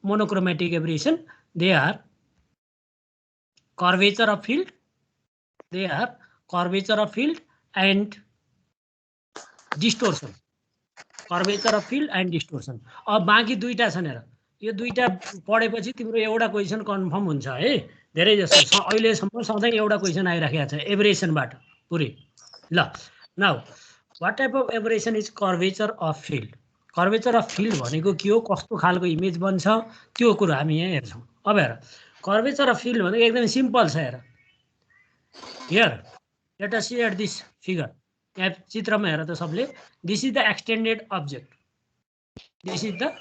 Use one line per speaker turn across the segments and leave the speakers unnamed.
monochromatic aberration. They are curvature of field. They are curvature of field and distortion. Curvature of field and distortion. अब बाँकी दुईटा छन् हेर, यो दुईटा पढेपछि तिम्रो एउटा क्वेसन कन्फर्म हुन्छ है। धेरै जसो अहिलेसम्म सधैँ एउटा क्वेसन आइराखेको छ एबरेसनबाट पुरै। ल now what type of aberration is curvature of field. Curvature of field भनेको के हो, कस्तो खालको इमेज बन्छ त्यो कुरो हामी यहाँ हेर्छौँ। अब हेर कर्वेचर अफ फिल्ड भनेको एकदम सिम्पल छ। हेर here let us see at this figure. यहाँ चित्रमा हेर त सबले, this is the extended object, this is the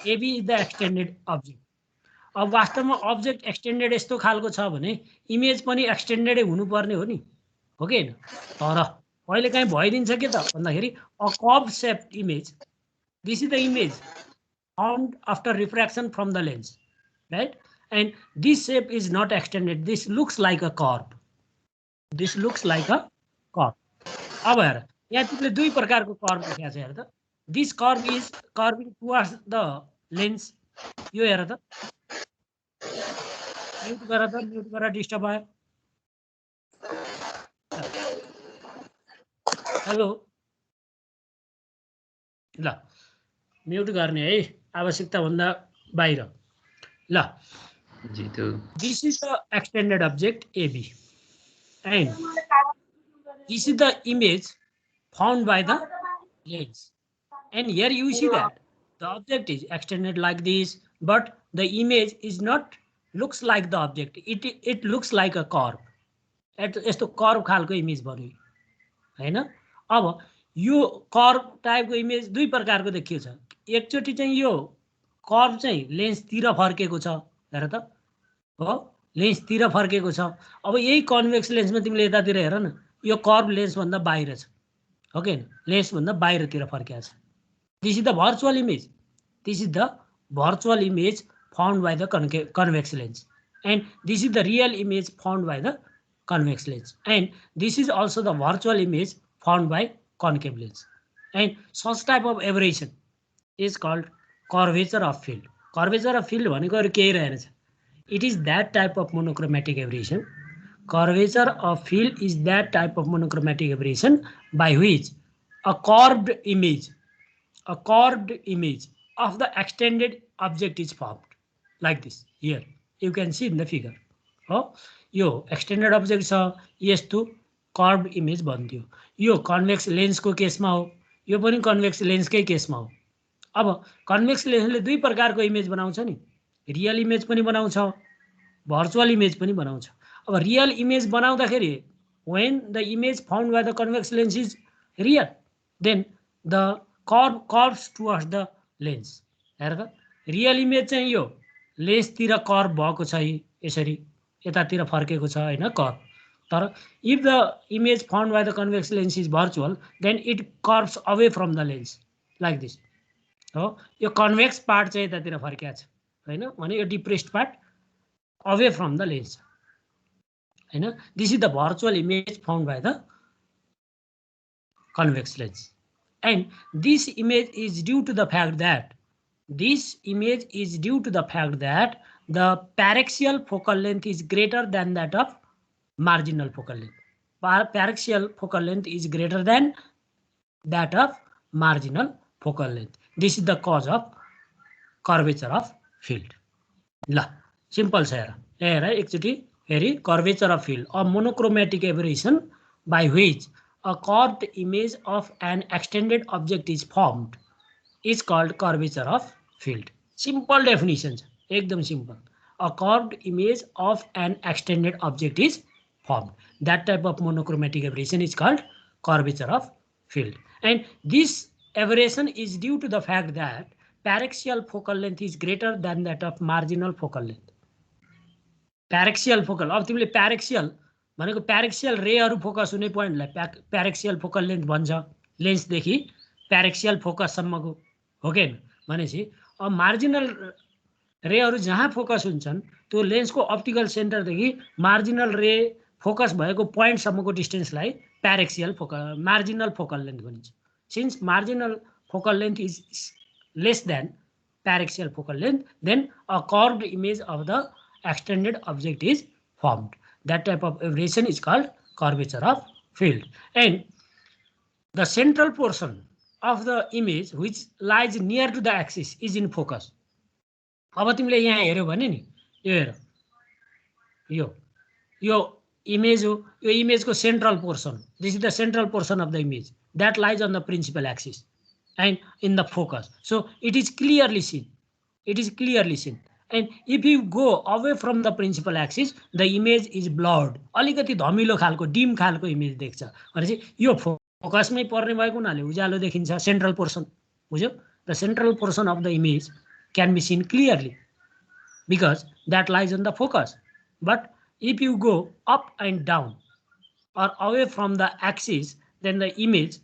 AB is the extended object. अब वास्तवमा अब्जेक्ट एक्सटेन्डेड यस्तो खालको छ भने इमेज पनि एक्सटेन्डेडै हुनुपर्ने हो नि, हो कि हैन। तर कहिले काहीँ भइदिन्छ के त भन्दाखेरि a curve shaped image, this is the image found after refraction from the lens, right, and this shape is not extended, this looks like a curve, this looks like a curve. अब हेर यहाँ तिमीले दुई प्रकारको curve देखाएको छ। हेर त, this curve is curving towards the lens. यो हेर त, म्युट गरेर डिस्टर्ब भयो। हेलो ल म्युट गर्ने है, आवश्यकता भन्दा बाहिर। ल this is the extended object AB and this is the image found by the lens, and here you see that the object is extended like this, but the image is not looks like the object, it looks like a curve. यस्तो curve खालको image बन्यो हैन। अब यो curve टाइपको image दुई प्रकारको देखियो छ। एकचोटि चाहिँ यो कर्भ चाहिँ लेन्सतिर फर्केको छ, हेर त, हो लेन्सतिर फर्केको छ। अब यही कन्भेक्स लेन्समा तिमीले यतातिर हेर न, यो कर्भ लेन्स भन्दा बाहिर छ, हो कि लेन्स भन्दा बाहिरतिर फर्केको छ। This is the virtual image, this is the virtual image found by the convex lens, and this is the real image found by the convex lens, and this is also the virtual image found by concave lens, and such type of aberration is called curvature of field. Curvature of field भनेको अरु केही रहेन छ, it is that type of monochromatic aberration. Curvature of field is that type of monochromatic aberration by which a curved image of the extended object is formed, like this. Here you can see in the figure. हो यो extended object छ, यस्तो curve image बन्थ्यो। यो convex लेन्सको केसमा हो, यो पनि कन्भेक्स लेन्सकै केसमा हो। अब कन्भेक्स लेन्सले दुई प्रकारको इमेज बनाउँछ नि, रियल इमेज पनि बनाउँछ, भर्चुअल इमेज पनि बनाउँछ। अब रियल इमेज बनाउँदाखेरि when the image found by the convex lens is real, then the curve curves towards the lens. हेर त, रियल इमेज चाहिँ यो लेन्सतिर कर्भ भएको छ, यसरी यतातिर फर्केको छ हैन कर्भ। तर if the image found by the convex lens is virtual, then it curves away from the lens like this. हो यो कन्भेक्स पार्ट चाहिँ यतातिर फर्केको छ हैन, भने यो depressed part away from the lens हैन। This is the virtual image found by the convex lens, and this image is due to the fact that the paraxial focal length is greater than that of marginal focal length. Paraxial focal length is greater than that of marginal focal length. This is the cause of curvature of field. ल simple छ हेर, हेर एकचोटि फेरि curvature of field, a monochromatic aberration by which a curved image of an extended object is formed is called curvature of field. Simple definition छ, एकदम simple. A curved image of an extended object is formed. That type of monochromatic aberration is called curvature of field, and this aberration is due to the fact that paraxial focal length is greater than that of marginal focal length. Paraxial focal, अब तिमीले paraxial भनेको paraxial रेहरू focus हुने पोइन्टलाई paraxial focal length भन्छ, लेन्सदेखि paraxial focus सम्मको, हो कि भनेपछि अब मार्जिनल रेहरू जहाँ फोकस हुन्छन् त्यो लेन्सको अप्टिकल सेन्टरदेखि मार्जिनल रे फोकस भएको पोइन्टसम्मको डिस्टेन्सलाई मार्जिनल फोकल लेन्थ भनिन्छ। Since marginal focal length is less than paraxial focal length, then a curved image of the extended object is formed. That type of aberration is called curvature of field. And the central portion of the image which lies near to the axis is in focus. अब तिमीले यहाँ हेर्यौ भने नि यो हेर यो image हो यो image को central portion. This is the central portion of the image that lies on the principal axis and in the focus. So it is clearly seen. It is clearly seen. And if you go away from the principal axis, the image is blurred. अलिकति धमिलो खालको dim खालको image देख्छ भनेपछि यो फोकसमै पर्ने भएको हुनाले उज्यालो देखिन्छ सेन्ट्रल पोर्सन बुझ्यौ the central portion of the image can be seen clearly because that lies on the focus. But if you go up and down or away from the axis, then the image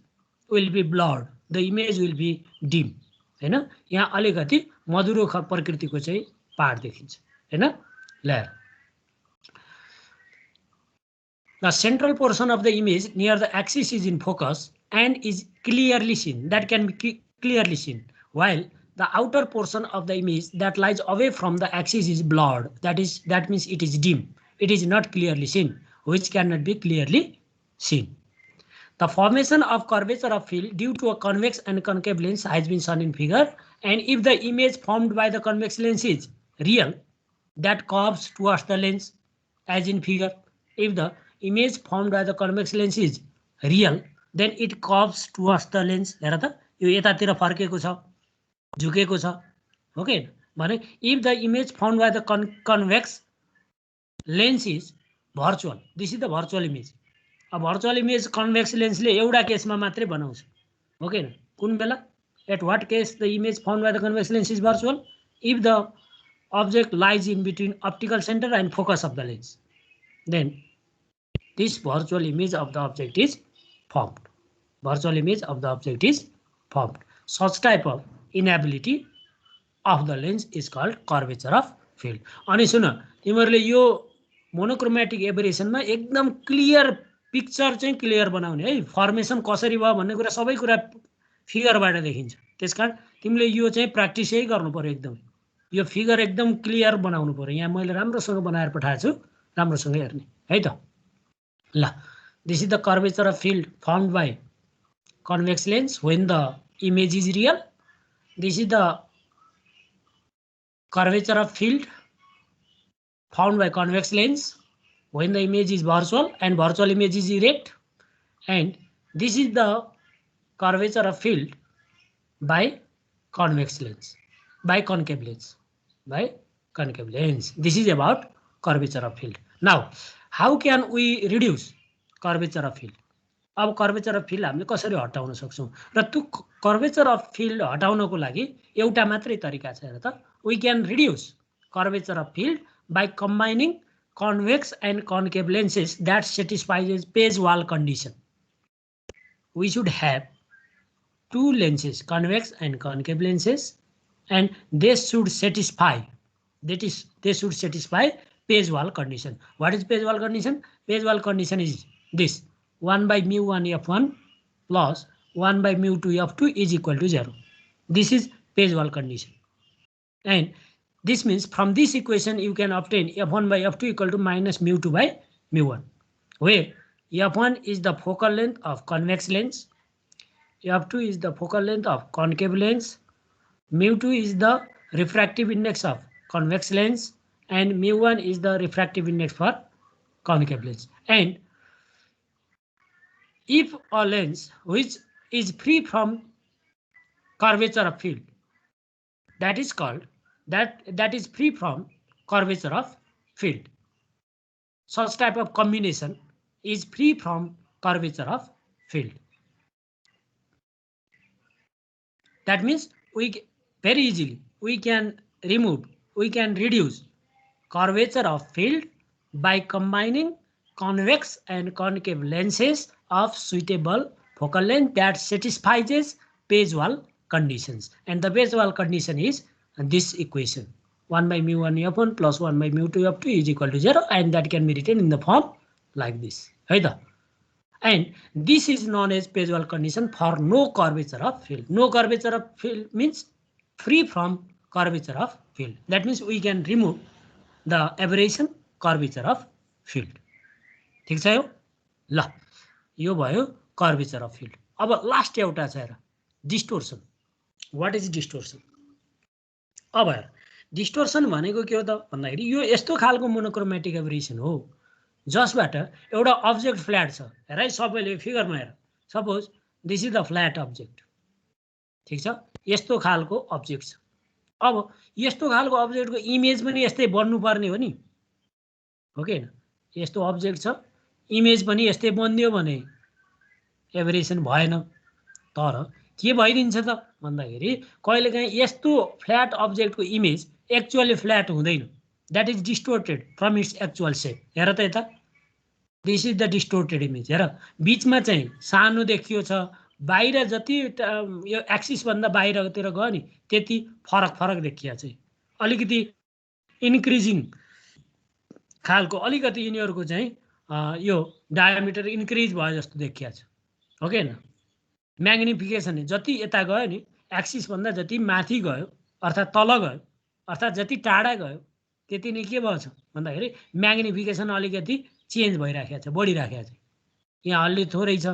will be blurred. The image will be dim. हैन यहाँ अलिकति मधुरो प्रकृतिको चाहिँ part देखिन्छ हैन ल The central portion of the image near the axis is in focus and is clearly seen. That can be clearly seen. While the outer portion of the image that lies away from the axis is blurred. That means it is dim. It is not clearly seen, which cannot be clearly seen. The formation of curvature of field due to a convex and concave lens has been shown in figure. And if the image formed by the convex lens is real, that curves towards the lens, as in figure. If the image formed by the convex lens is real, then it curves towards the lens. हेर त यो यतातिर फर्केको छ झुकेको छ okay भने if the image formed by the convex lens is virtual, this is the virtual image. A virtual image convex lens ले एउटा केसमा मात्रै बनाउँछ ओके कुन बेला at what case the image formed by the convex lens is virtual? If the object lies in between optical center and focus of the lens, then this virtual image of the object is formed. Virtual image of the object is formed. Such type of inability of the lens is called curvature of field. अनि सुन तिमीहरुले यो monochromatic एबरेसनमा एकदम clear picture चाहिँ clear बनाउने है formation कसरी भयो भन्ने कुरा सबै कुरा फिगरबाट देखिन्छ त्यसकारण तिमीले यो चाहिँ प्र्याक्टिसै गर्नु पर्यो एकदम यो फिगर एकदम क्लियर बनाउनु पर्यो यहाँ मैले राम्रोसँग बनाएर पठाएको छु राम्रोसँग हेर्ने है त ल this is the curvature of field formed by convex lens when the image is real. This is the curvature of field formed by convex lens when the image is virtual and virtual image is erect, and this is the curvature of field by convex lens, by concave lens, by concave lens. This is about curvature of field. Now, how can we reduce curvature of field? अब curvature of field हामीले कसरी हटाउन सक्छौं र त्यो curvature of field हटाउनको लागि एउटा मात्रै तरिका छ हेर त we can reduce curvature of field by combining convex and concave lenses that satisfies page wall condition. We should have two lenses, convex and concave lenses, and they should satisfy, that is, they should satisfy page wall condition. What is page wall condition? Page wall condition is this: 1 by mu1 f1 plus 1 by mu2 f2 is equal to 0. This is page wall condition. And this means from this equation you can obtain f1 by f2 equal to minus mu2 by mu1, where f1 is the focal length of convex lens, f2 is the focal length of concave lens, mu2 is the refractive index of convex lens, and mu1 is the refractive index for concave lens. And if a lens which is free from curvature of field, that is called that is free from curvature of field, such type of combination is free from curvature of field. That means we very easily we can reduce curvature of field by combining convex and concave lenses of suitable focal length that satisfies page wall conditions. And the page wall condition is this equation: 1 by mu1 f1 plus 1 by mu2 f2 is equal to 0, and that can be written in the form like this. And this is known as page wall condition for no curvature of field. No curvature of field means free from curvature of field. That means we can remove the aberration curvature of field. ठीक छ यो? ल यो भयो curvature of field. अब last एउटा छ हेर distortion. What is distortion? अब हेर डिस्टोर्सन भनेको के हो त भन्दाखेरि यो यस्तो खालको मोनोक्रोमेटिक एबरेसन हो जसबाट एउटा अब्जेक्ट फ्ल्याट छ। हेर है सबैले फिगरमा हेर, suppose this is the flat object, ठीक छ, यस्तो खालको अब्जेक्ट छ। अब यस्तो खालको अब्जेक्टको इमेज पनि यस्तै बन्नुपर्ने हो नि, हो कि हैन? यस्तो अब्जेक्ट छ, इमेज पनि यस्तै बन्दियो भने एबरेसन भएन। तर के भइदिन्छ त भन्दाखेरि कहिलेकाहीँ यस्तो फ्ल्याट अब्जेक्टको इमेज एक्चुअली फ्ल्याट हुँदैन, that is distorted from its actual shape. हेर त यता, this is the distorted image. हेर बिचमा चाहिँ सानो देखियो छ, बाहिर जति यो एक्सिस भन्दा बाहिरतिर गयो नि त्यति फरक फरक देखिया चाहिँ अलिकति इन्क्रिजिङ खालको, अलिकति यिनीहरूको चाहिँ यो डायामिटर इन्क्रिज भयो जस्तो देखिया छ, हो कि हैन? म्याग्निफिकेसन जति यता गयो नि एक्सिस भन्दा जति माथि गयो अर्थात् तल गयो अर्थात् जति टाढा गयो त्यति नै के भन्छ भन्दाखेरि म्याग्निफिकेसन अलिकति चेन्ज भइराखेको छ, बढिराखेको छ। यहाँ अलि थोरै छ,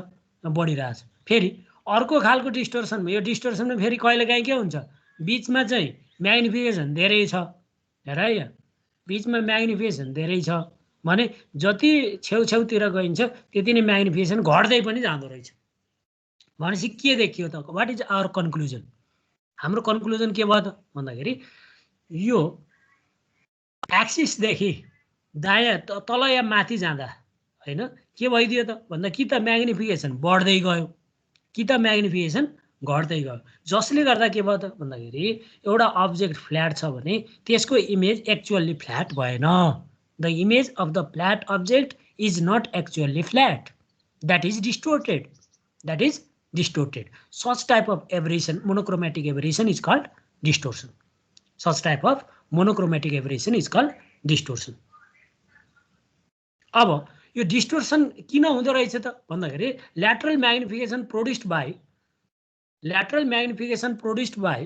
बढिरहेको छ। फेरि अर्को खालको डिस्टोर्सन, यो डिस्टोर्सनमा फेरि कहिलेकाहीँ के हुन्छ बिचमा चाहिँ म्याग्निफिकेसन धेरै छ। हेर है यहाँ बिचमा म्याग्निफिकेसन धेरै छ भने जति छेउछेउतिर गइन्छ त्यति नै म्याग्निफिकेसन घट्दै पनि जाँदो रहेछ। भनेपछि के देखियो त? What is our conclusion? हाम्रो कन्क्लुजन के भयो त भन्दाखेरि यो एक्सिसदेखि दायाँ तल या माथि जाँदा हैन के भइदियो त भन्दा कि त म्याग्निफिकेसन बढ्दै गयो कि त म्याग्निफिकेसन घट्दै गयो। जसले गर्दा के भयो त भन्दाखेरि एउटा अब्जेक्ट फ्ल्याट छ भने त्यसको इमेज एक्चुअली फ्ल्याट भएन। The image of the flat object is not actually flat, that is distorted, that is distorted. Such type of aberration, monochromatic aberration is called distortion. Such type of monochromatic aberration is called distortion. अब यो distortion किन हुँदो रहेछ त भन्दाखेरि lateral magnification produced by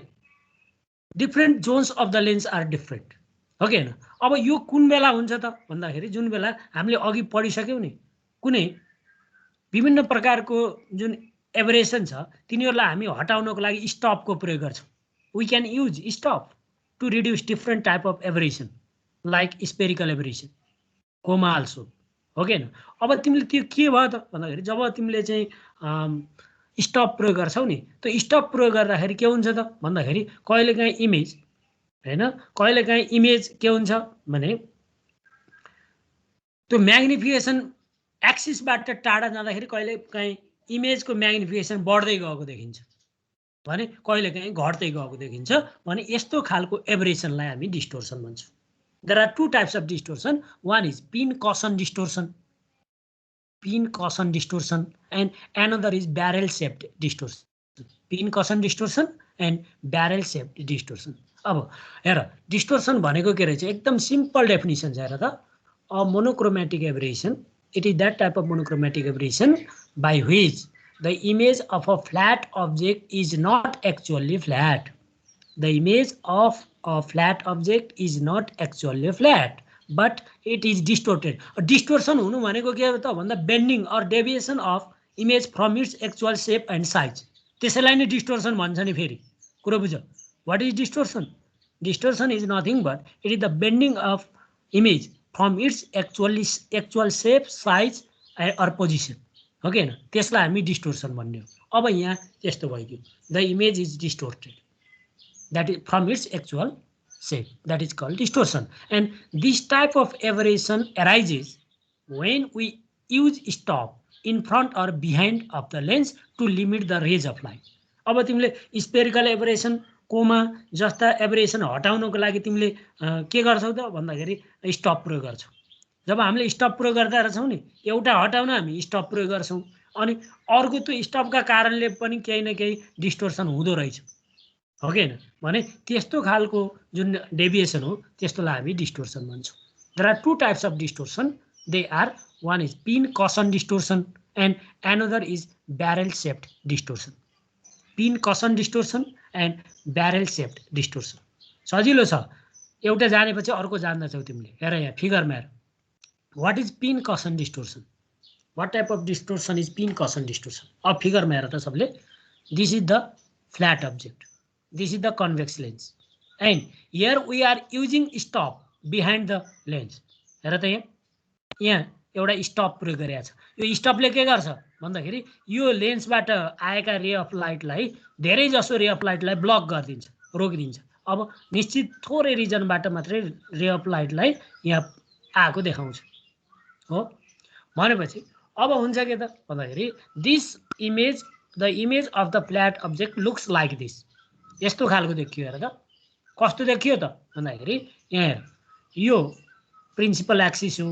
different zones of the lens are different. हो कि हैन? अब यो कुन बेला हुन्छ त भन्दाखेरि जुन बेला हामीले अघि पढिसक्यौ नि कुनै विभिन्न प्रकारको जुन एबरेसन छ तिनीहरूलाई हामी हटाउनको लागि स्टपको प्रयोग गर्छौँ। We can use stop to reduce different type of aberration like spherical aberration, coma also, हो कि हैन? अब तिमीले त्यो के भयो त भन्दाखेरि जब तिमीले चाहिँ स्टप प्रयोग गर्छौ नि त्यो स्टप प्रयोग गर्दाखेरि के हुन्छ त भन्दाखेरि कहिलेकाहीँ इमेज हैन, कहिलेकाहीँ इमेज के हुन्छ भने त्यो म्याग्निफिकेसन एक्सिसबाट टाढा जाँदाखेरि कहिलेकाहीँ इमेजको म्याग्निफिकेसन बढ्दै गएको देखिन्छ भने कहिलेकाहीँ घट्दै गएको देखिन्छ भने यस्तो खालको एबरेसनलाई हामी डिस्टोर्सन भन्छौँ। There are two types of distortion, one is pincushion distortion, and another is barrel shaped distortion. Pincushion distortion and barrel shaped distortion. अब हेर डिस्टोर्सन भनेको के रहेछ एकदम सिम्पल डेफिनिसन छ। हेर त, a monochromatic aberration, it is that type of monochromatic aberration by which the image of a flat object is not actually flat. The image of a flat object is not actually flat, but it is distorted. A distortion हुनु भनेको के हो त भन्दा bending or deviation of image from its actual shape and size. त्यसैलाई नै distortion भन्छ नि। फेरि कुरा बुझ, what is distortion? Distortion is nothing but it is the bending of image from its actual shape, size or position, हो कि हैन? त्यसलाई हामी डिस्टोर्सन भन्ने हो। अब यहाँ यस्तो भइदियो, the image is distorted, that is from its actual shape, that is called distortion. And this type of aberration arises when we use stop in front or behind of the lens to limit the rays of light. अब तिमीले spherical aberration, कोमा जस्ता एबरेसन हटाउनको लागि तिमीले के गर्छौ त भन्दाखेरि stop प्रयोग गर्छौ। जब हामीले स्टप प्रयोग गर्दा रहेछौँ नि एउटा हटाउन हामी स्टप प्रयोग गर्छौँ अनि अर्को त्यो स्टपका कारणले पनि केही न केही डिस्टोर्सन हुँदो रहेछ, हो कि हैन? भने त्यस्तो खालको जुन डेभिएसन हो त्यस्तोलाई हामी डिस्टोर्सन भन्छौँ। There are two types of distortion, they are one is pincushion distortion and another is barrel shaped distortion. Pincushion distortion and barrel shaped distortion. सजिलो छ एउटा जानेपछि अर्को जान्दछौ तिमीले हेर यहाँ फिगरमा हेर what is pincushion distortion what type of distortion is pincushion distortion अब फिगरमा हेर त सबले this is the flat object this is the convex lens and here we are using stop behind the lens हेर त यहाँ एउटा stop प्रयोग गरेको छ यो स्टपले के गर्छ भन्दाखेरि यो लेन्सबाट आएका रे अफ लाइटलाई धेरै जसो रे अफ लाइटलाई ब्लक गरिदिन्छ रोकिदिन्छ अब निश्चित थोरै रिजनबाट मात्रै रे अफ लाइटलाई यहाँ आएको देखाउँछ हो भनेपछि अब हुन्छ के त भन्दाखेरि this image the image of the flat object looks like this यस्तो खालको देखियो हेर त कस्तो देखियो त भन्दाखेरि यहाँ हेर यो प्रिन्सिपल एक्सिस हो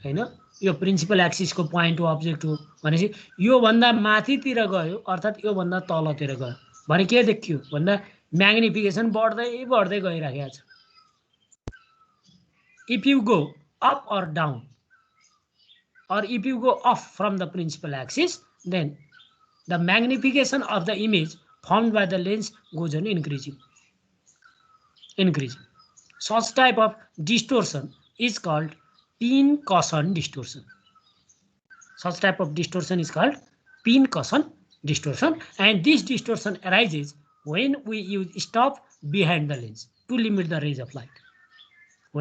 हैन यो प्रिन्सिपल एक्सिसको पोइन्ट हो अब्जेक्ट हो भनेपछि यो भन्दा माथितिर गयो अर्थात् यो भन्दा तलतिर गयो भने के देखियो भन्दा म्याग्निफिकेसन बढ्दै बढ्दै गइराखेको छ if you go up or down or if you go off from the principal axis then the magnification of the image formed by the lens goes on increasing such type of distortion is called pin cushion distortion such type of distortion is called pin cushion distortion and this distortion arises when we use stop behind the lens to limit the rays of light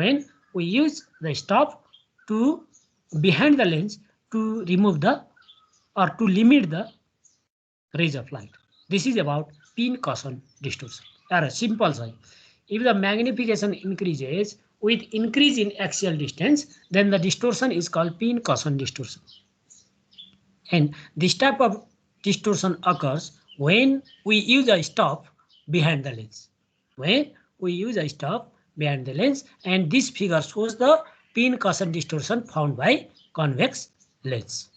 when we use the stop to behind the lens to remove the or to limit the rays of light. This is about pin cushion distortion. Simple say. If the magnification increases with increase in axial distance, then the distortion is called pin cushion distortion. And this type of distortion occurs when we use a stop behind the lens. When we use a stop behind the lens, and this figure shows the pin cushion distortion found by convex lens.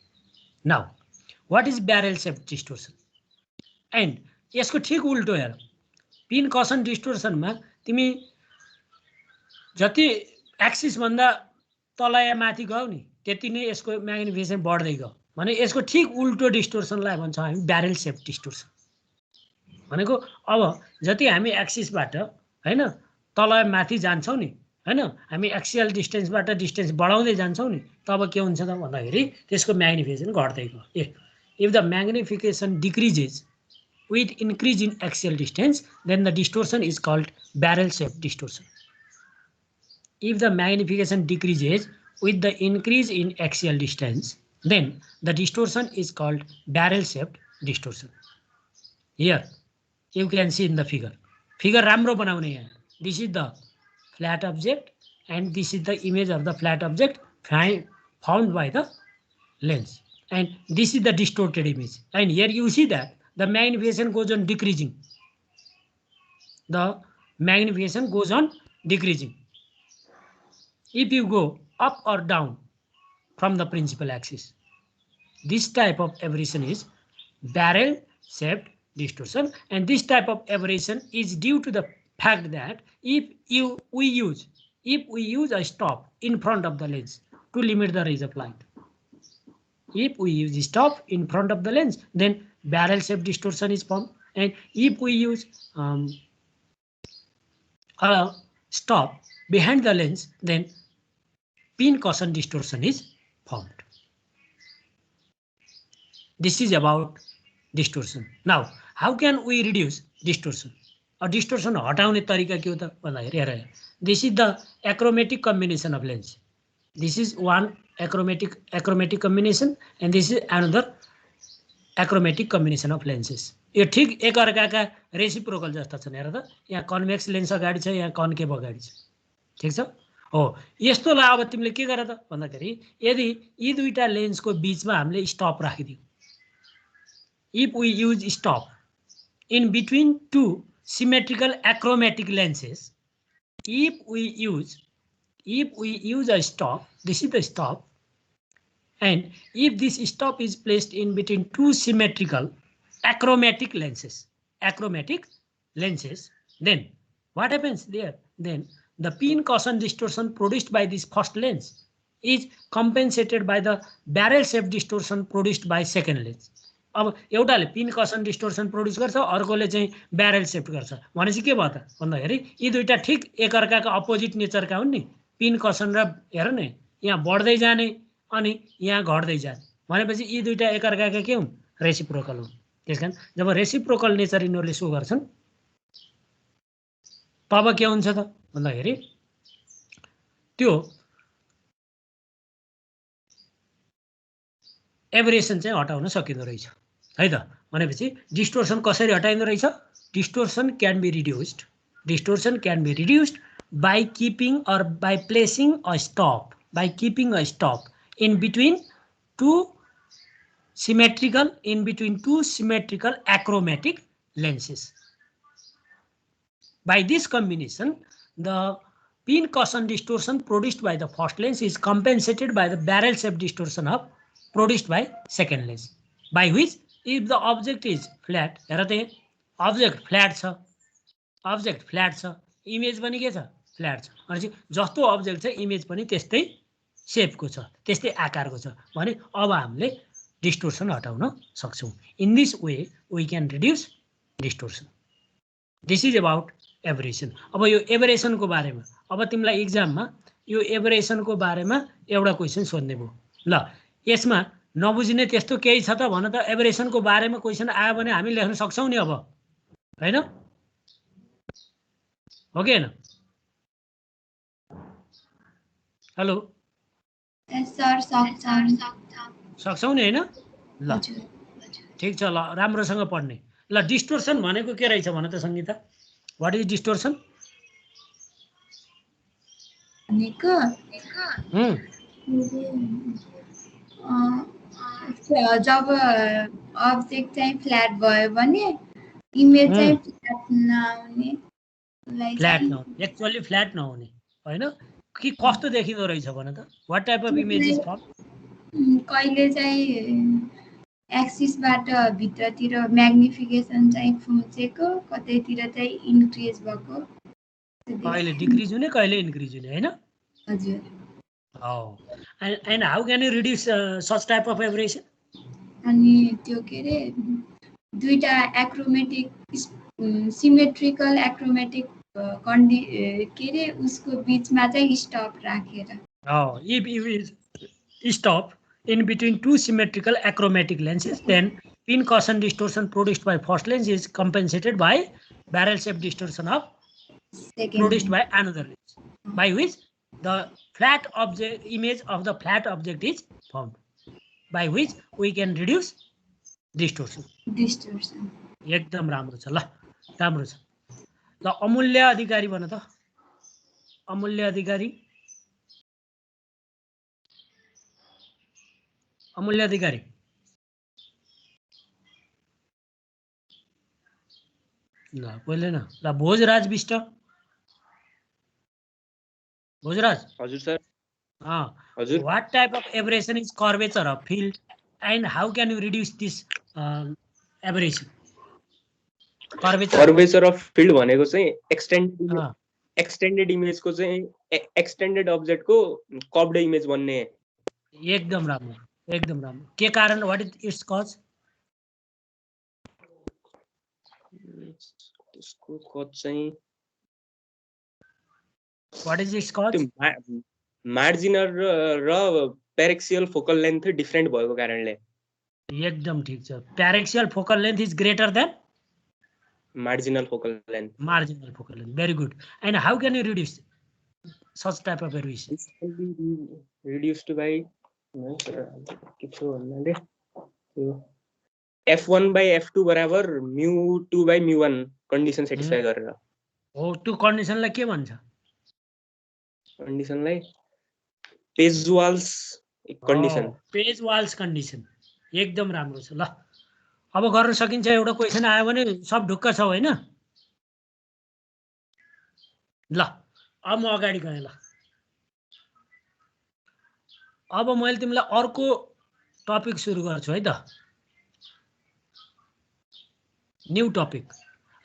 Now, what is barrel shaped distortion? And यसको ठीक उल्टो हेर pin कसन distortion में तिमी जति axis भन्दा तल या माथि गयो नि त्यति नै यसको म्याग्निफिकेसन बढ्दै गयो भने यसको ठीक उल्टो डिस्टोर्सनलाई भन्छौं हामी ब्यारेल शेप डिस्टोर्सन भनेको अब जति हामी एक्सिसबाट हैन तल माथि जान्छौं नि हैन हामी एक्सियल डिस्टेन्सबाट डिस्टेन्स बढाउँदै जान्छौं नि तब के हुन्छ त भन्दाखेरि त्यसको म्याग्निफिकेसन घट्दै गयो if the magnification decreases with increase in axial distance, then the distortion is called barrel shaped distortion. If the magnification decreases with the increase in axial distance, then the distortion is called barrel shaped distortion. Here you can see in the figure. Figure राम्रो बनाउने यहाँ. This is the flat object and this is the image of the flat object found by the lens. And this is the distorted image. And here you see that the magnification goes on decreasing. The magnification goes on decreasing. If you go up or down from the principal axis, this type of aberration is barrel-shaped distortion, and this type of aberration is due to the fact that if we use a stop in front of the lens to limit the rays of light, if we use a stop in front of the lens, then barrel shaped distortion is formed, and if we use a stop behind the lens, then pin cushion distortion is formed. This is about distortion. Now, how can we reduce distortion? A distortion हटाउने तरिका के हो त भन्दाखेरि हेर this is the achromatic combination of lens. This is one achromatic combination, and this is another achromatic combination of lenses. यो ठीक एक अर्काका रेसिप्रोकल जस्ता छन् हेर त यहाँ कन्भेक्स लेन्स अगाडि छ यहाँ कन्केभ अगाडि छ ठीक छ हो यस्तोलाई अब तिमीले के गर त भन्दाखेरि यदि यी दुईटा लेन्सको बीचमा हामीले stop राखिदियौ if we use stop in between two symmetrical achromatic lenses, if we use a stop, this is the stop, and if this stop is placed in between two symmetrical achromatic lenses, then what happens there? Then the pin cushion distortion produced by this first lens is compensated by the barrel shaped distortion produced by second lens. अब एउटाले pin कसन distortion produce गर्छ, अर्कोले चाहिँ barrel shift गर्छ। भनेपछि के भयो त भन्दाखेरि यी दुईटा ठिक एकअर्काका अपोजिट नेचरका हुन् नि। पिन कसन र हेर न यहाँ बढ्दै जाने अनि यहाँ घट्दै जाने, भनेपछि यी दुईटा एकअर्काका के हुन्, रेसिप्रोकल हुन्। त्यसकारण जब रेसिप्रोकल नेचर यिनीहरूले सो गर्छन् तब के हुन्छ त भन्दाखेरि त्यो एभरेसन चाहिँ हटाउन सकिँदो रहेछ है त। भनेपछि डिस्टोर्सन कसरी हटाइँदो रहेछ? Distortion can be reduced, distortion can be reduced by keeping or by placing a stop, by keeping a stop in between two symmetrical achromatic lenses. By this combination, the pin cushion distortion produced by the first lens is compensated by the barrel shape distortion of produced by second lens, by which if the object is flat, object flat छ, object flat छ, image पनि के छ, flat छ। भनेपछि जस्तो object छ image पनि त्यस्तै सेपको छ, त्यस्तै आकारको छ भने अब हामीले डिस्टोर्सन हटाउन सक्छौं। In this way we can reduce distortion. This is about aberration. अब यो एभरेसनको बारेमा अब तिमीलाई एक्जाममा यो एभरेसनको बारेमा एउटा क्वेसन सोध्ने भयो। ल यसमा नबुझिने त्यस्तो केही छ त भन त। एभरेसनको बारेमा क्वेसन आयो भने हामी लेख्न सक्छौं नि अब, हैन? हो कि हैन? हेलो
सर
सक्छौं नि हैन? ल ठीक छ, ल राम्रोसँग पढ्ने। ल डिस्टोर्सन भनेको के रहेछ भन त संगीता? What is distortion?
भनेको जब अब्जेक्ट चाहिँ फ्ल्याट भयो भने इमेज चाहिँ फ्ल्याट नहुने,
फ्ल्याट नहुने, एक्चुअली फ्ल्याट नहुने हैन कि कस्तो देखिँदो रहेछ भन त? What type of image is form?
कहिले चाहिँ एक्सिसबाट भित्रतिर म्याग्निफिकेसन चाहिँ खुम्चेको, कतैतिर चाहिँ इन्क्रिज भएको,
कहिले डिक्रिज हुने कहिले इन्क्रिज हुने हैन?
हजुर।
And how can you reduce such type of aberration?
अनि त्यो के रे दुईटा एक्रोमेटिक सिमेट्रिकल एक्रोमेटिक के रे उसको बीचमा चाहिँ स्टप राखेर।
If you stop in between two symmetrical achromatic lenses, then pin cushion distortion produced by first lens is compensated by barrel shape distortion of produced by another lens, by which the flat object image of the flat object is formed, by which we can reduce distortion. एकदम राम्रो छ। ल राम्रो छ। ल अमूल्य अधिकारी भन त। अमूल्य अधिकारी, अमूल्य अधिकारी ल बोले न। ल भोजराज विष्ट, भोजराज।
हजुर सर।
हजुर। What type of aberration is curvature of field and how can you reduce this aberration?
Curvature of field भनेको चाहिँ एक्सटेन्डेड इमेज को चाहिँ एक्सटेन्डेड अब्जेक्ट को कर्व्ड इमेज बन्ने।
एकदम राम्रो, एकदम राम्रो। के कारण? What is it's cause?
त्यसको कज चाहिँ
what is it's cause?
Marginal र पेरेक्सियल फोकल लेन्थ डिफरेंट भएको कारणले।
एकदम ठीक छ। पेरेक्सियल focal length is greater than
marginal focal length.
Marginal focal length. Very good. And how can you reduce such type of aberration?
This can be reduced by f1 by f2 बराबर mu2 by mu1 condition satisfy गरेर।
हो, त्यो कन्डिसनलाई के भन्छ?
कन्डिसनलाई Petzval condition.
Petzval condition. एकदम राम्रो छ। ल अब गर्न सकिन्छ। एउटा क्वेशन आयो भने सब ढुक्क छ हैन? ल अब म अगाडि गएँ। ल अब मैले तिमीलाई अर्को टपिक सुरु गर्छु है त। New topic.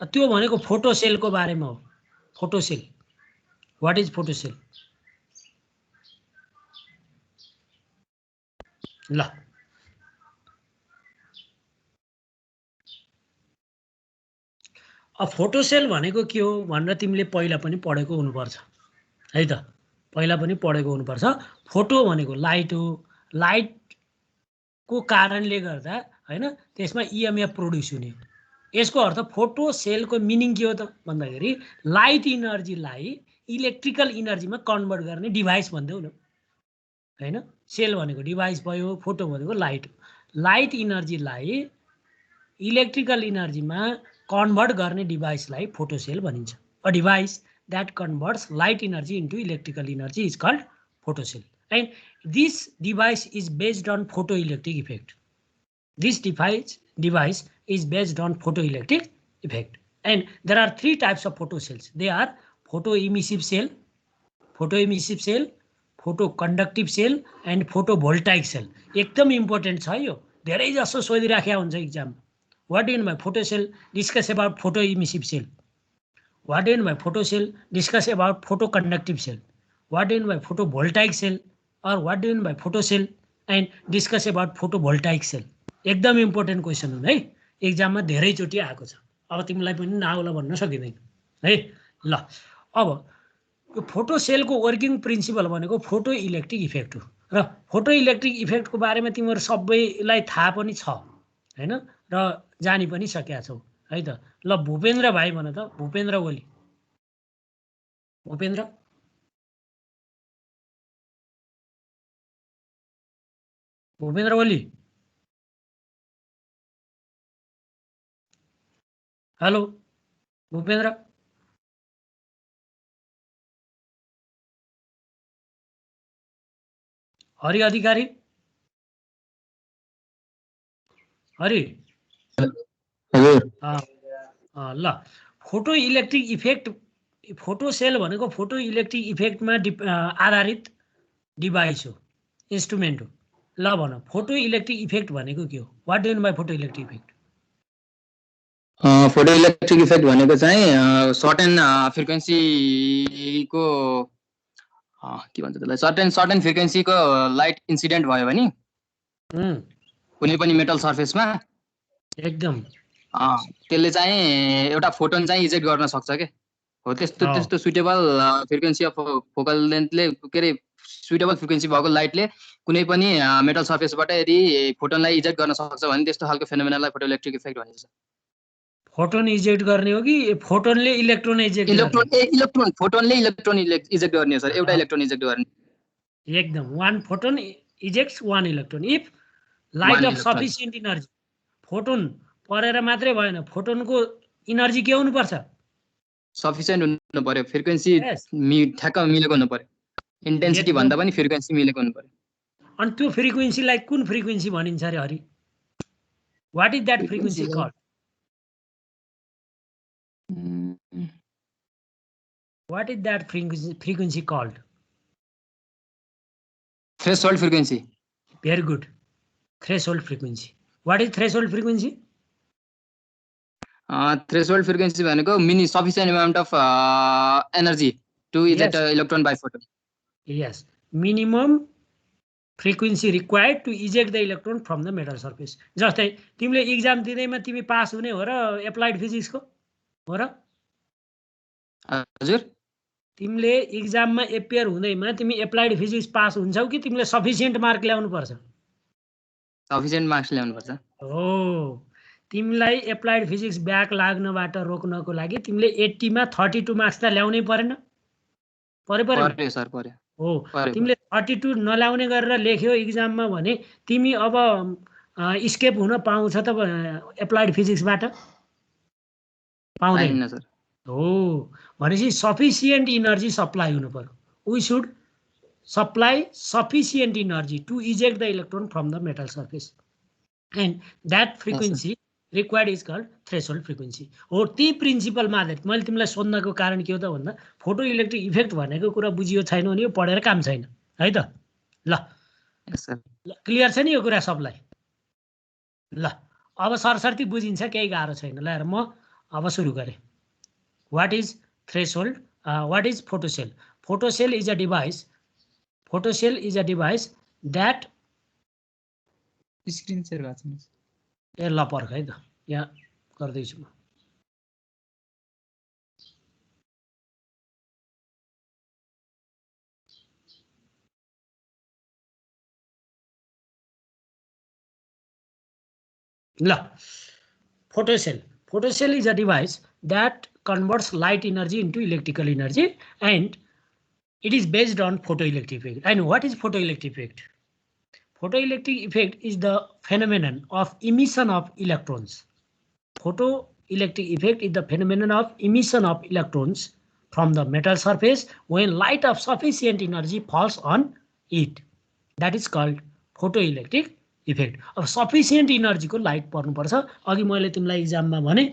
त्यो भनेको फोटोसेलको बारेमा हो। फोटोसेल। What is photocell? ल अब फोटोसेल भनेको के हो भनेर तिमीले पहिला पनि पढेको हुनुपर्छ है त, पहिला पनि पढेको हुनुपर्छ। फोटो भनेको लाइट हो, लाइटको कारणले गर्दा हैन त्यसमा इएमएफ प्रोड्युस हुने हो। यसको अर्थ फोटो सेलको मिनिङ के हो त भन्दाखेरि लाइट इनर्जीलाई इलेक्ट्रिकल इनर्जीमा कन्भर्ट गर्ने डिभाइस भन्दै न हैन। सेल भनेको डिभाइस भयो, फोटो भनेको लाइट, लाइट इनर्जीलाई इलेक्ट्रिकल इनर्जीमा कन्भर्ट गर्ने डिभाइसलाई फोटोसेल भनिन्छ। A device that converts light energy into electrical energy is called photocell, and this device is based on photoelectric effect. This device is based on photoelectric effect, and there are three types of photocells. They are photoemissive cell, photoconductive cell, and photovoltaic cell. एकदम important छ यो, धेरै जसो सोधिराखेको हुन्छ exam. What do you mean by photocell? Discuss about photoemissive cell. What do you mean by photocell? Discuss about photoconductive cell. What do you mean by photovoltaic cell? Or what do you mean by photocell? And discuss about photovoltaic cell. एकदम important question हो है, एक्जाममा धेरैचोटि आएको छ। अब तिमीलाई पनि नआउला भन्न सकिँदैन है। ल अब यो फोटोसेलको वर्किङ प्रिन्सिपल भनेको फोटो इलेक्ट्रिक इफेक्ट हो, र फोटो इलेक्ट्रिक इफेक्टको बारेमा तिमीहरू सबैलाई थाहा पनि छ हैन, र जानी पनि सकेका छौ है त। ल भूपेन्द्र भाइ भन त, भूपेन्द्र ओली, भूपेन्द्र ओली, हेलो भूपेन्द्र, हरि अधिकारी, हरि ल फोटो इलेक्ट्रिक इफेक्ट, फोटोसेल भनेको फोटो इलेक्ट्रिक इफेक्टमा आधारित डिभाइस हो, इन्स्ट्रुमेन्ट हो। ल भन फोटो इलेक्ट्रिक इफेक्ट भनेको के हो? What do you mean by photoelectric effect?
Photoelectric effect भनेको चाहिँ सर्टेन फ्रिक्वेन्सीको के भन्छ त्यसलाई, सर्टेन फ्रिक्वेन्सीको लाइट इन्सिडेन्ट भयो भने कुनै पनि मेटल सर्फेसमा
एकदम
त्यसले चाहिँ एउटा फोटोन चाहिँ इजेक्ट गर्न सक्छ के हो। त्यस्तो सुटेबल फ्रिक्वेन्सी अफ फोकल लेन्थले के रे सुटेबल फ्रिक्वेन्सी भएको लाइटले कुनै पनि मेटल सर्फेसबाट यदि फोटोनलाई इजेक्ट गर्न सक्छ भने त्यस्तो खालको फेनोमेनालाई फोटो इलेक्ट्रिक इफेक्ट भनिन्छ।
फोटोन इजेक्ट गर्ने हो कि फोटोनले इलेक्ट्रोन इजेक्ट गर्ने?
इलेक्ट्रोन, फोटोनले इलेक्ट्रोन इजेक्ट गर्ने सर, एउटा इलेक्ट्रोन इजेक्ट गर्ने।
एकदम, one photon ejects one electron if light of sufficient energy. Photon परेर मात्रै भएन, फोटोनको इनर्जी के हुनु पर्छ? सफिसिएन्ट
हुनु पर्यो, फ्रिक्वेन्सी ठ्याक्क मिलेको हुनु पर्यो, इन्टेन्सिटी भन्दा पनि फ्रिक्वेन्सी मिलेको हुनु पर्यो।
अनि त्यो फ्रिक्वेन्सीलाई कुन फ्रिक्वेन्सी भनिन्छ रे Hari? What is that frequency called? What is that frequency called?
Threshold frequency.
Very good. Threshold frequency. What is threshold frequency?
Threshold frequency भनेको mini sufficient amount of energy to eject an electron by photon.
Yes. Minimum frequency required to eject the electron from the metal surface. जस्तै तिमीले exam दिँदैमा तिमी pass हुने हो र applied फिजिक्सको हो र?
हजुर,
तिमीले एक्जाममा एपियर हुँदैमा तिमी एप्लाइड फिजिक्स पास हुन्छौ कि तिमीले सफिसिएन्ट मार्क ल्याउनु पर्छ?
सफिसिएन्ट मार्क्स ल्याउनु पर्छ।
हो, तिमीलाई एप्लाइड फिजिक्स ब्याक लाग्नबाट रोक्नको लागि तिमीले 80 मा 32 मार्क्स त ल्याउनै परेन?
पर्यो सर, पर्यो।
हो, तिमीले 32 नल्याउने गरेर लेख्यो एक्जाममा भने तिमी अब स्केप हुन पाउँछ त एप्लाइड फिजिक्सबाट?
पाउँदैन सर।
हो, भनेपछि सफिसिएन्ट इनर्जी सप्लाई हुनु पर्यो। We should supply sufficient energy to eject the electron from the metal surface, and that frequency required is called threshold frequency. हो, ती प्रिन्सिपलमा आधारित मैले तिमीलाई सोध्नको कारण के हो त भन्दा फोटो इलेक्ट्रिक इफेक्ट भनेको कुरा बुझियो छैन भने यो पढेर काम छैन है त। ल क्लियर छ नि यो कुरा सबलाई? ल अब सरसर्ती बुझिन्छ, केही गाह्रो छैन। ल हेर म अब सुरु गरेँ। What is threshold? What is photocell? Photocell is a device. Photocell is a device that
screen share गर्छु।
ए ल पर्ख है त, यहाँ गर्दैछु म। La. Photocell. Photocell is a device that converts light energy into electrical energy, and it is based on photoelectric effect. And what is photoelectric effect? Photoelectric effect is the phenomenon of emission of electrons. Photoelectric effect is the phenomenon of emission of electrons from the metal surface when light of sufficient energy falls on it. That is called photoelectric effect. अब sufficient energy को light पर्नुपर्छ. अघि मैले तिमीलाई एक्जाममा भने,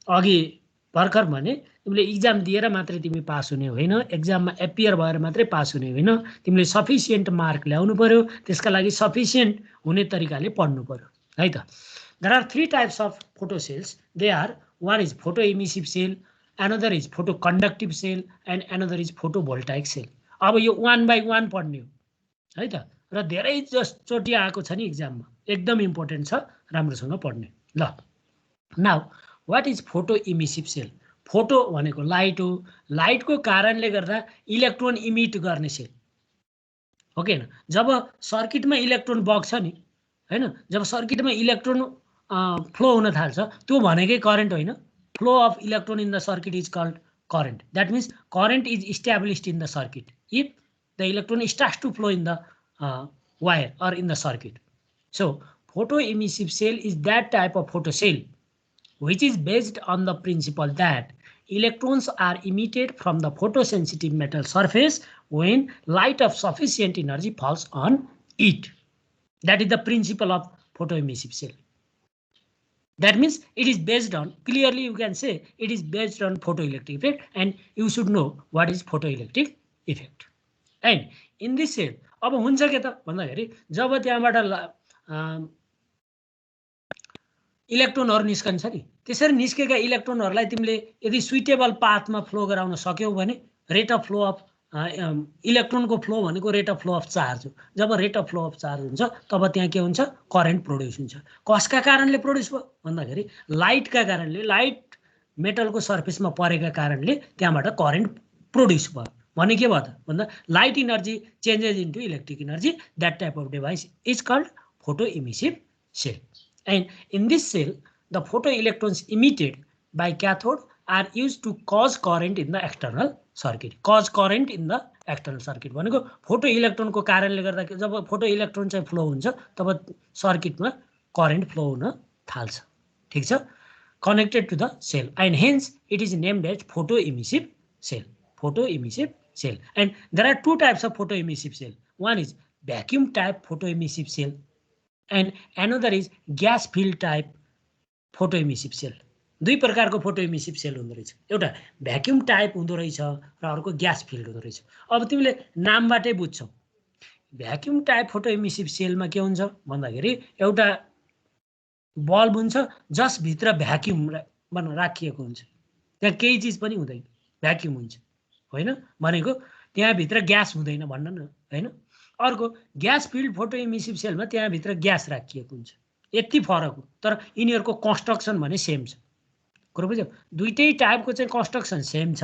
अघि भर्खर भने तिमीले एक्जाम दिएर मात्रै तिमी पास हुने होइन, एक्जाममा एपियर भएर मात्रै पास हुने होइन, तिमीले सफिसिएन्ट मार्क ल्याउनु पर्यो. त्यसका लागि सफिसिएन्ट हुने तरिकाले पढ्नु पर्यो है त. There are three types of photocells. They are, one is photoemissive cell, another is photoconductive cell, and another is photovoltaic cell. अब यो one by one पढ्ने हो है त. र धेरै जसचोटि आएको छ नि एक्जाममा, एकदम इम्पोर्टेन्ट छ, राम्रोसँग पढ्ने. ल, now what is photoemissive cell? Photo भनेको लाइट हो. लाइटको कारणले गर्दा इलेक्ट्रोन इमिट गर्ने सेल हो कि हैन? जब सर्किटमा इलेक्ट्रोन बग्छ नि हैन, जब सर्किटमा इलेक्ट्रोन फ्लो हुन थाल्छ, त्यो भनेकै करेन्ट होइन. Flow of electron in the circuit is called current. That means current is established in the circuit if the electron starts to flow in the wire or in the circuit. So photoemissive cell is that type of photocell which is based on the principle that electrons are emitted from the photosensitive metal surface when light of sufficient energy falls on it. That is the principle of photoemissive cell. That means it is based on, clearly you can say it is based on photoelectric effect, and you should know what is photoelectric effect. And in this cell, अब हुन्छ के त भन्दाखेरि जब त्यहाँबाट इलेक्ट्रोनहरु निस्कन्छ नि, त्यसरी निस्केका इलेक्ट्रोनहरुलाई तिमीले यदि सुइटेबल पाथमा फ्लो गराउन सक्यौ भने रेट अफ फ्लो अफ इलेक्ट्रोनको फ्लो भनेको rate of flow of charge हो. जब rate of flow of charge हुन्छ तब त्यहाँ के हुन्छ? करेन्ट प्रोड्युस हुन्छ. कसका कारणले प्रोड्युस भयो भन्दाखेरि लाइटका कारणले, लाइट मेटलको सर्फेसमा परेका कारणले त्यहाँबाट करेन्ट प्रोड्युस भयो. भने के भयो त भन्दा light energy changes into electric energy. That type of device is called photoemissive cell. And in this cell, the photoelectrons emitted by cathode are used to cause current in the external circuit. Cause current in the external circuit. भनेको photo इलेक्ट्रोनको कारणले गर्दा जब photo electron चाहिँ flow हुन्छ तब सर्किटमा current flow हुन थाल्छ. ठीक छ? Connected to the cell, and hence it is named as photoemissive cell. Photoemissive cell. And there are two types of photoemissive cell. One is vacuum type photoemissive cell, and another is gas filled type photoemissive cell. दुई प्रकारको फोटोइमिसिभ sale हुँदो रहेछ. एउटा vacuum type हुँदो रहेछ र अर्को gas field हुँदो रहेछ. अब तिमीले नामबाटै बुझ्छौ. भ्याक्युम टाइप फोटोइमिसिभ सेलमा के हुन्छ भन्दाखेरि एउटा बल्ब हुन्छ जस भित्र भ्याक्युम राखिएको हुन्छ. त्यहाँ केही चीज पनि हुँदैन, भ्याक्युम हुन्छ. होइन भनेको त्यहाँ भित्र ग्यास हुँदैन भन्न न, हैन. अर्को ग्यास फिल्ड फोटोइमिसिभ सेलमा त्यहाँ भित्र ग्यास राखिएको हुन्छ. यति फरक हो, तर यिनीहरुको कन्स्ट्रक्सन भने सेम छ. कुरो बुझ्यौ? दुईटै टाइपको चाहिँ कन्स्ट्रक्सन सेम छ,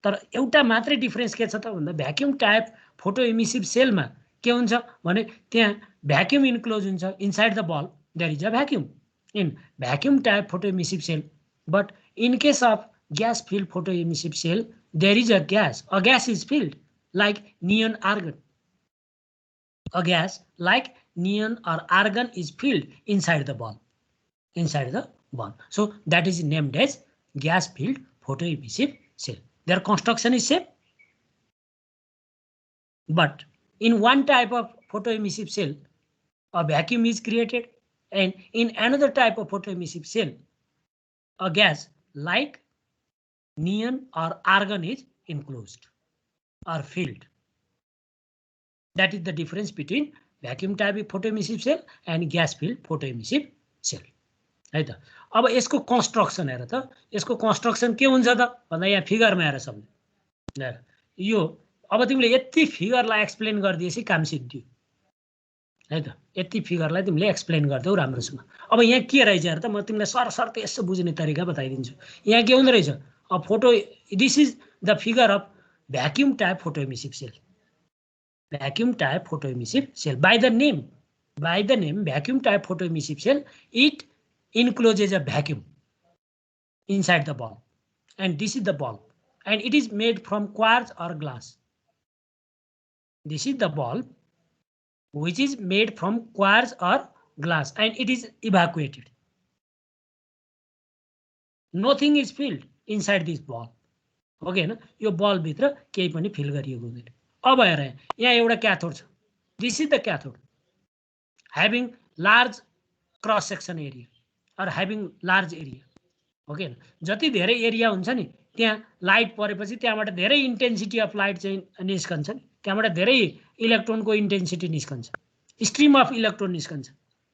तर एउटा मात्रै डिफरेन्स के छ त भन्दा भ्याक्युम टाइप फोटोइमिसिभ सेलमा के हुन्छ भने त्यहाँ भ्याक्युम इन्क्लोज हुन्छ. Inside the bulb there is a vacuum in vacuum type photoemissive cell. But in case of gas filled photoemissive cell, there is a gas is filled like neon argon. A gas like neon or argon is filled inside the bulb. So that is named as gas filled photoemissive cell. Their construction is same, but in one type of photoemissive cell a vacuum is created, and in another type of photoemissive cell a gas like neon or argon is enclosed or filled. That is the difference between vacuum type photoemissive cell and gas filled photoemissive cell. है त. अब यसको construction हेर त. यसको construction के हुन्छ त भन्दा यहाँ फिगरमा हेर सबले. यो अब तिमीले यति फिगरलाई एक्सप्लेन गरिदिएपछि काम सिद्धियो है त. यति फिगरलाई तिमीले एक्सप्लेन गर्दै राम्रोसँग. अब यहाँ के रहेछ हेर त, म तिमीलाई सरसर्ती यसो बुझ्ने तरिका बताइदिन्छु. यहाँ के हुँदो रहेछ? A photo, this is the figure of vacuum type photoemissive cell. Vacuum type photoemissive cell. By the name by the name vacuum type photoemissive cell. It encloses a vacuum inside the bulb, and this is the bulb, and it is made from quartz or glass. This is the bulb which is made from quartz or glass, and it is evacuated. Nothing is filled inside this bulb. Okay ना, यो bulb भित्र केही पनि feel गरिएको हुँदैन. अब हेर यहाँ एउटा क्याथोड छ. This is the cathode having large cross section area or having large area. Okay ना, जति धेरै एरिया हुन्छ नि त्यहाँ लाइट परेपछि त्यहाँबाट धेरै इन्टेन्सिटी अफ लाइट चाहिँ निस्कन्छ नि, त्यहाँबाट धेरै इलेक्ट्रोनको इन्टेन्सिटी निस्कन्छ, स्ट्रिम अफ इलेक्ट्रोन निस्कन्छ.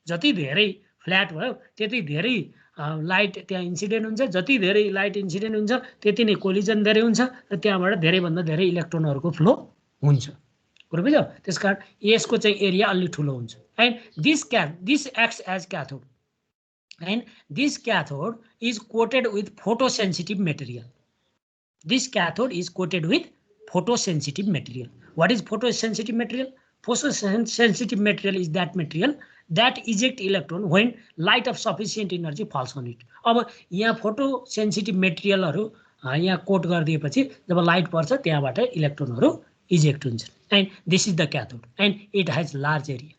जति धेरै फ्ल्याट भयो त्यति धेरै लाइट त्यहाँ इन्सिडेन्ट हुन्छ, जति धेरै लाइट इन्सिडेन्ट हुन्छ त्यति नै कोलिजन धेरै हुन्छ र त्यहाँबाट धेरैभन्दा धेरै इलेक्ट्रोनहरूको फ्लो हुन्छ. कुरो बुझ्यो? त्यसकारण यसको चाहिँ एरिया अलि ठुलो हुन्छ. And this acts as cathode, and this cathode is coated with photosensitive material. This cathode is coated with photosensitive material. What is photosensitive material? Photosensitive material is that material that eject electron when light of sufficient energy falls on it. अब यहाँ photosensitive materialहरु यहाँ coat गरिदिएपछि जब light पर्छ त्यहाँबाट इलेक्ट्रोनहरु eject हुन्छन्. And this is the cathode, and it has large area,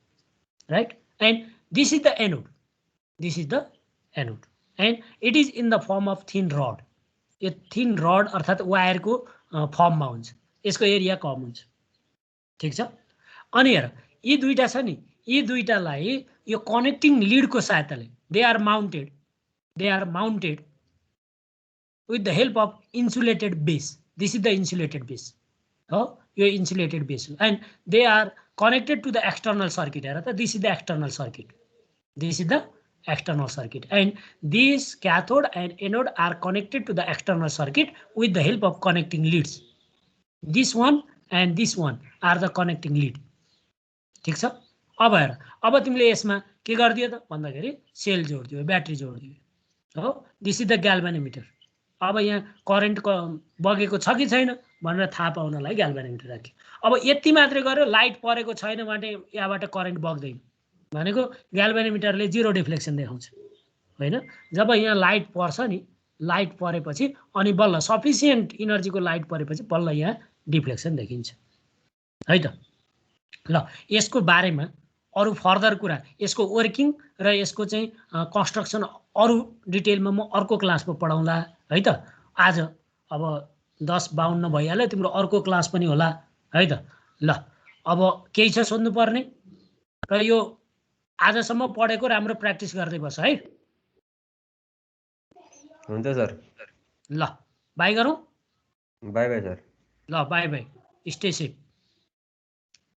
right? And this is the anode. This is the anode, and it is in the form of thin rod. यो thin rod अर्थात वायरको फर्ममा हुन्छ, यसको area कम हुन्छ. ठीक छ? अनि हेर यी दुईटा छ नि, यी दुईटालाई यो कनेक्टिङ लीडको सहायताले they are mounted with the help of insulated base. This is the insulated base. हो, यो insulated base, and they are connected to the external circuit. हेर त, this is the external circuit. This is the external circuit, and these cathode and anode are connected to the external circuit with the help of connecting leads. This one and this one are the connecting lead. ठीक छ? अब हेर, अब तिमीले यसमा के गर्दियो त भन्दाखेरि सेल जोड्दियो, ब्याट्री जोड्दियो. हो, दिस इज द ग्याल्भेनोमिटर. अब यहाँ करेन्ट बगेको छ कि छैन भनेर थाहा पाउनलाई ग्याल्भेनोमिटर राख्यो. अब यति मात्रै गर्यो, लाइट परेको छैन भने यहाँबाट करेन्ट बग्दैन भनेको ग्याल्भेनोमिटरले जिरो डिफ्लेक्सन देखाउँछ हैन. जब यहाँ लाइट पर्छ नि, लाइट परेपछि अनि बल्ल सफिसिएन्ट एनर्जीको लाइट परेपछि बल्ल यहाँ डिफ्लेक्सन देखिन्छ है त. ल, यसको बारेमा अरु फर्दर कुरा, यसको वर्किङ र यसको चाहिँ कन्स्ट्रक्सन अरु डिटेलमा म अर्को क्लासमा पढाउँला है त. आज अब 10:52 भइहाल्यो, तिम्रो अर्को क्लास पनि होला है त. ल, अब केही छ सोध्नु पर्ने? र यो आजसम्म पढेको राम्रो प्र्याक्टिस गर्दै बस है.
हुन्छ सर.
ल, बाइ गरौँ.
Bye bye sir.
ल, बाइ बाइ. Stay safe.